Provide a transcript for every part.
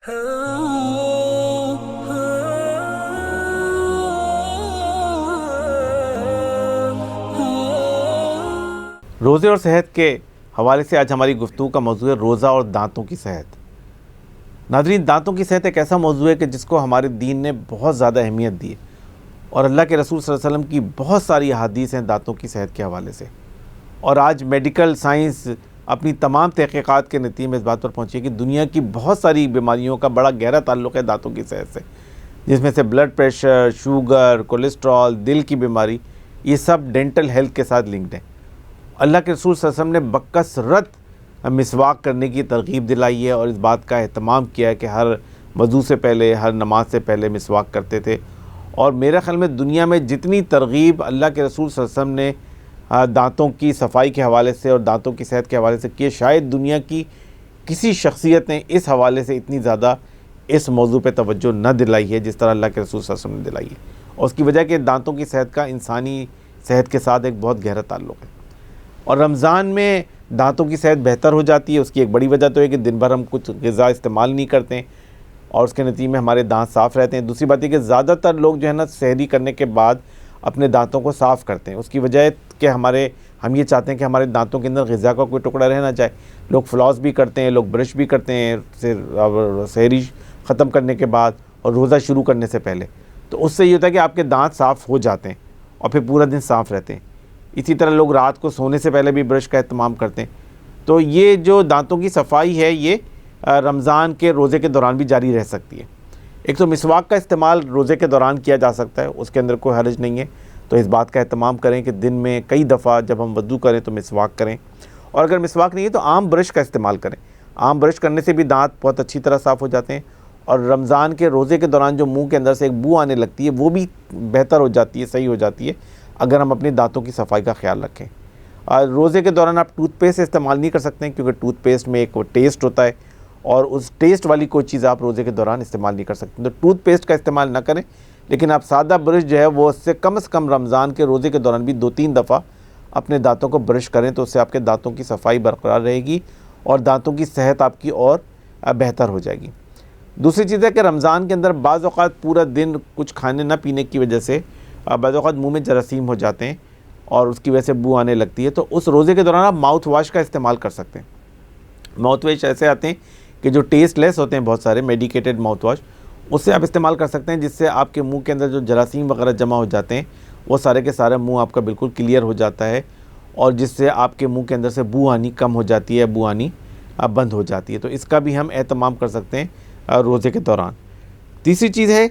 روزے اور صحت کے حوالے سے آج ہماری گفتگو کا موضوع ہے روزہ اور دانتوں کی صحت۔ ناظرین، دانتوں کی صحت ایک ایسا موضوع ہے کہ جس کو ہمارے دین نے بہت زیادہ اہمیت دی ہے، اور اللہ کے رسول صلی اللہ علیہ وسلم کی بہت ساری احادیث ہیں دانتوں کی صحت کے حوالے سے۔ اور آج میڈیکل سائنس اپنی تمام تحقیقات کے نتیجے میں اس بات پر پہنچی ہے کہ دنیا کی بہت ساری بیماریوں کا بڑا گہرا تعلق ہے دانتوں کی صحت سے، جس میں سے بلڈ پریشر، شوگر، کولیسٹرول، دل کی بیماری، یہ سب ڈینٹل ہیلتھ کے ساتھ لنکڈ ہیں۔ اللہ کے رسول صلی اللہ علیہ وسلم نے بکثرت مسواک کرنے کی ترغیب دلائی ہے، اور اس بات کا اہتمام کیا ہے کہ ہر وضو سے پہلے، ہر نماز سے پہلے مسواک کرتے تھے۔ اور میرے خیال میں دنیا میں جتنی ترغیب اللہ کے رسول صلی اللہ علیہ وسلم نے دانتوں کی صفائی کے حوالے سے اور دانتوں کی صحت کے حوالے سے کی، شاید دنیا کی کسی شخصیت نے اس حوالے سے اتنی زیادہ اس موضوع پہ توجہ نہ دلائی ہے جس طرح اللہ کے رسول صلی اللہ علیہ وسلم نے دلائی ہے۔ اور اس کی وجہ کہ دانتوں کی صحت کا انسانی صحت کے ساتھ ایک بہت گہرا تعلق ہے۔ اور رمضان میں دانتوں کی صحت بہتر ہو جاتی ہے۔ اس کی ایک بڑی وجہ تو ہے کہ دن بھر ہم کچھ غذا استعمال نہیں کرتے ہیں، اور اس کے نتیجے میں ہمارے دانت صاف رہتے ہیں۔ دوسری بات یہ کہ زیادہ تر لوگ جو ہے نا سحری کرنے کے بعد اپنے دانتوں کو صاف کرتے ہیں۔ اس کی وجہ ہے کہ ہم یہ چاہتے ہیں کہ ہمارے دانتوں کے اندر غذا کا کوئی ٹکڑا رہ نہ جائے۔ لوگ فلاس بھی کرتے ہیں، لوگ برش بھی کرتے ہیں سحری ختم کرنے کے بعد اور روزہ شروع کرنے سے پہلے، تو اس سے یہ ہوتا ہے کہ آپ کے دانت صاف ہو جاتے ہیں اور پھر پورا دن صاف رہتے ہیں۔ اسی طرح لوگ رات کو سونے سے پہلے بھی برش کا اہتمام کرتے ہیں۔ تو یہ جو دانتوں کی صفائی ہے یہ رمضان کے روزے کے دوران بھی جاری رہ سکتی ہے۔ ایک تو مسواک کا استعمال روزے کے دوران کیا جا سکتا ہے، اس کے اندر کوئی حرج نہیں ہے، تو اس بات کا اہتمام کریں کہ دن میں کئی دفعہ جب ہم وضو کریں تو مسواک کریں۔ اور اگر مسواک نہیں ہے تو عام برش کا استعمال کریں۔ عام برش کرنے سے بھی دانت بہت اچھی طرح صاف ہو جاتے ہیں، اور رمضان کے روزے کے دوران جو منہ کے اندر سے ایک بو آنے لگتی ہے وہ بھی بہتر ہو جاتی ہے، صحیح ہو جاتی ہے اگر ہم اپنے دانتوں کی صفائی کا خیال رکھیں۔ روزے کے دوران آپ ٹوتھ پیسٹ استعمال نہیں کر سکتے ہیں، کیونکہ ٹوتھ پیسٹ میں ایک ٹیسٹ ہوتا ہے، اور اس ٹیسٹ والی کوئی چیز آپ روزے کے دوران استعمال نہیں کر سکتے، تو ٹوتھ پیسٹ کا استعمال نہ کریں۔ لیکن آپ سادہ برش جو ہے وہ اس سے کم رمضان کے روزے کے دوران بھی 2-3 دفعہ اپنے دانتوں کو برش کریں، تو اس سے آپ کے دانتوں کی صفائی برقرار رہے گی اور دانتوں کی صحت آپ کی اور بہتر ہو جائے گی۔ دوسری چیز ہے کہ رمضان کے اندر بعض اوقات پورا دن کچھ کھانے نہ پینے کی وجہ سے بعض اوقات منہ میں جراثیم ہو جاتے ہیں اور اس کی وجہ سے بو آنے لگتی ہے، تو اس روزے کے دوران آپ ماؤتھ واش کا استعمال کر سکتے ہیں۔ ماؤتھ واش ایسے آتے ہیں کہ جو ٹیسٹ لیس ہوتے ہیں، بہت سارے میڈیکیٹڈ ماؤتھ واش، اس سے آپ استعمال کر سکتے ہیں، جس سے آپ کے منہ کے اندر جو جراثیم وغیرہ جمع ہو جاتے ہیں وہ سارے کے سارے منہ آپ کا بالکل کلیئر ہو جاتا ہے، اور جس سے آپ کے منہ کے اندر سے بو آنی کم ہو جاتی ہے، بو آنی بند ہو جاتی ہے۔ تو اس کا بھی ہم اہتمام کر سکتے ہیں روزے کے دوران۔ تیسری چیز ہے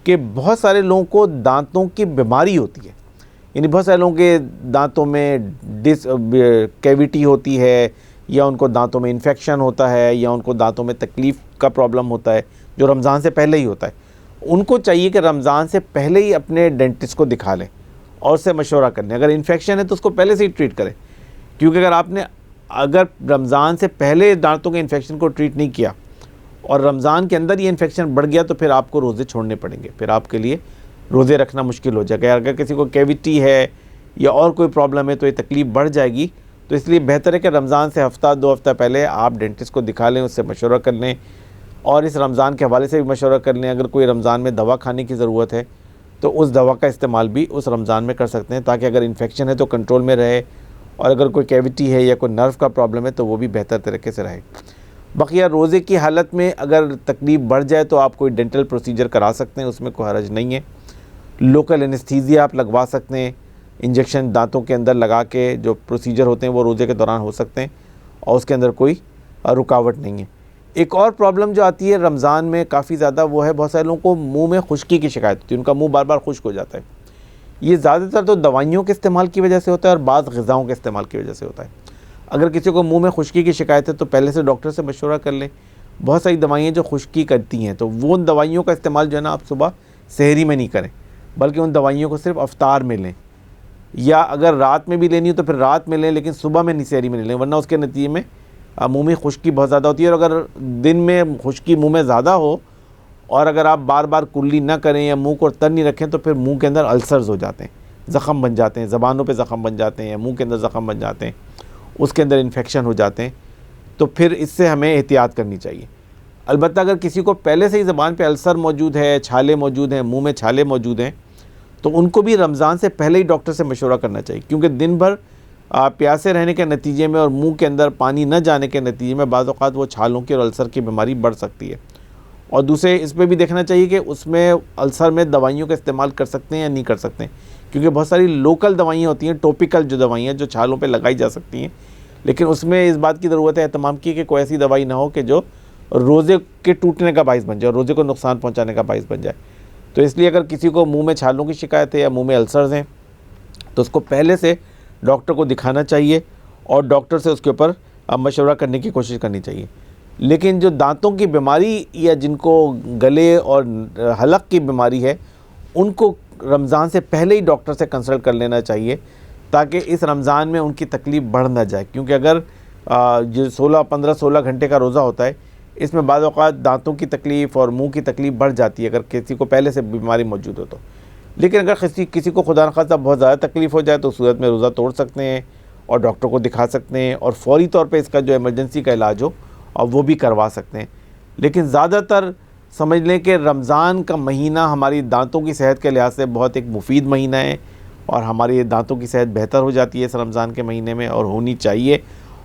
کہ بہت سارے لوگوں کو دانتوں کی بیماری ہوتی ہے، یعنی بہت سارے لوگوں کے دانتوں میں کیویٹی ہوتی ہے، یا ان کو دانتوں میں انفیکشن ہوتا ہے، یا ان کو دانتوں میں تکلیف کا پرابلم ہوتا ہے، جو رمضان سے پہلے ہی ہوتا ہے۔ ان کو چاہیے کہ رمضان سے پہلے ہی اپنے ڈینٹسٹ کو دکھا لیں اور اس سے مشورہ کر لیں۔ اگر انفیکشن ہے تو اس کو پہلے سے ہی ٹریٹ کریں، کیونکہ اگر رمضان سے پہلے دانتوں کے انفیکشن کو ٹریٹ نہیں کیا اور رمضان کے اندر یہ انفیکشن بڑھ گیا، تو پھر آپ کو روزے چھوڑنے پڑیں گے، پھر آپ کے لیے روزے رکھنا مشکل ہو جائے گا۔ اگر کسی کو کیویٹی ہے یا اور کوئی پرابلم ہے تو یہ تکلیف بڑھ جائے گی، تو اس لیے بہتر ہے کہ رمضان سے ہفتہ 2 ہفتہ پہلے آپ ڈینٹسٹ کو دکھا لیں، اس سے مشورہ کر لیں، اور اس رمضان کے حوالے سے بھی مشورہ کر لیں۔ اگر کوئی رمضان میں دوا کھانے کی ضرورت ہے تو اس دوا کا استعمال بھی اس رمضان میں کر سکتے ہیں، تاکہ اگر انفیکشن ہے تو کنٹرول میں رہے، اور اگر کوئی کیویٹی ہے یا کوئی نرو کا پرابلم ہے تو وہ بھی بہتر طریقے سے رہے۔ بقیہ روزے کی حالت میں اگر تکلیف بڑھ جائے تو آپ کوئی ڈینٹل پروسیجر کرا سکتے ہیں، اس میں کوئی حرج نہیں ہے۔ لوکل انیستھیزیا آپ لگوا سکتے ہیں، انجیکشن دانتوں کے اندر لگا کے جو پروسیجر ہوتے ہیں وہ روزے کے دوران ہو سکتے ہیں، اور اس کے اندر کوئی رکاوٹ نہیں ہے۔ ایک اور پرابلم جو آتی ہے رمضان میں کافی زیادہ، وہ ہے بہت سارے لوگوں کو منہ میں خشکی کی شکایت ہوتی ہے، ان کا منہ بار بار خشک ہو جاتا ہے۔ یہ زیادہ تر تو دوائیوں کے استعمال کی وجہ سے ہوتا ہے اور بعض غذاؤں کے استعمال کی وجہ سے ہوتا ہے۔ اگر کسی کو منہ میں خشکی کی شکایت ہے تو پہلے سے ڈاکٹر سے مشورہ کر لیں۔ بہت ساری دوائیں جو خشکی کرتی ہیں، تو وہ ان دوائیوں کا استعمال جو ہے نا آپ صبح سحری میں نہیں کریں، بلکہ ان دوائیوں کو صرف افطار میں لیں، یا اگر رات میں بھی لینی ہو تو پھر رات میں لیں، لیکن صبح میں نہیں، سحری میں نہیں لیں، ورنہ اس کے نتیجے میں منہ میں خشکی بہت زیادہ ہوتی ہے۔ اور اگر دن میں خشکی منہ میں زیادہ ہو اور اگر آپ بار بار کلی نہ کریں یا منہ کو تر نہیں رکھیں تو پھر منہ کے اندر السرز ہو جاتے ہیں، زخم بن جاتے ہیں، زبانوں پہ زخم بن جاتے ہیں، یا منہ کے اندر زخم بن جاتے ہیں، اس کے اندر انفیکشن ہو جاتے ہیں، تو پھر اس سے ہمیں احتیاط کرنی چاہیے۔ البتہ اگر کسی کو پہلے سے ہی زبان پہ السر موجود ہے، چھالے موجود ہیں، منہ میں چھالے موجود ہیں، تو ان کو بھی رمضان سے پہلے ہی ڈاکٹر سے مشورہ کرنا چاہیے، کیونکہ دن بھر پیاسے رہنے کے نتیجے میں اور منہ کے اندر پانی نہ جانے کے نتیجے میں بعض اوقات وہ چھالوں کی اور السر کی بیماری بڑھ سکتی ہے۔ اور دوسرے اس پہ بھی دیکھنا چاہیے کہ اس میں السر میں دوائیوں کا استعمال کر سکتے ہیں یا نہیں کر سکتے ہیں، کیونکہ بہت ساری لوکل دوائیاں ہوتی ہیں، ٹوپیکل جو دوائیاں جو چھالوں پہ لگائی جا سکتی ہیں، لیکن اس میں اس بات کی ضرورت ہے اہتمام کی کہ کوئی ایسی دوائی نہ ہو کہ جو روزے کے ٹوٹنے کا باعث بن جائے اور روزے کو نقصان پہنچانے کا باعث بن جائے۔ تو اس لیے اگر کسی کو منہ میں چھالوں کی شکایت ہے یا منہ میں السرز ہیں تو اس کو پہلے سے ڈاکٹر کو دکھانا چاہیے اور ڈاکٹر سے اس کے اوپر مشورہ کرنے کی کوشش کرنی چاہیے۔ لیکن جو دانتوں کی بیماری یا جن کو گلے اور حلق کی بیماری ہے، ان کو رمضان سے پہلے ہی ڈاکٹر سے کنسلٹ کر لینا چاہیے تاکہ اس رمضان میں ان کی تکلیف بڑھ نہ جائے، کیونکہ اگر جو 16 گھنٹے کا روزہ ہوتا ہے، اس میں بعض اوقات دانتوں کی تکلیف اور منہ کی تکلیف بڑھ جاتی ہے اگر کسی کو پہلے سے بیماری موجود ہو تو۔ لیکن اگر کسی کو خدا نخواستہ بہت زیادہ تکلیف ہو جائے تو اس صورت میں روزہ توڑ سکتے ہیں اور ڈاکٹر کو دکھا سکتے ہیں اور فوری طور پہ اس کا جو ایمرجنسی کا علاج ہو اور وہ بھی کروا سکتے ہیں۔ لیکن زیادہ تر سمجھ لیں کہ رمضان کا مہینہ ہماری دانتوں کی صحت کے لحاظ سے بہت ایک مفید مہینہ ہے اور ہماری دانتوں کی صحت بہتر ہو جاتی ہے اس رمضان کے مہینے میں اور ہونی چاہیے۔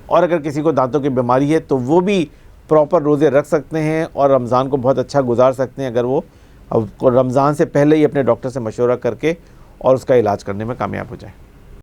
اور اگر کسی کو دانتوں کی بیماری ہے تو وہ بھی پراپر روزے رکھ سکتے ہیں اور رمضان کو بہت اچھا گزار سکتے ہیں اگر وہ رمضان سے پہلے ہی اپنے ڈاکٹر سے مشورہ کر کے اور اس کا علاج کرنے میں کامیاب ہو جائیں۔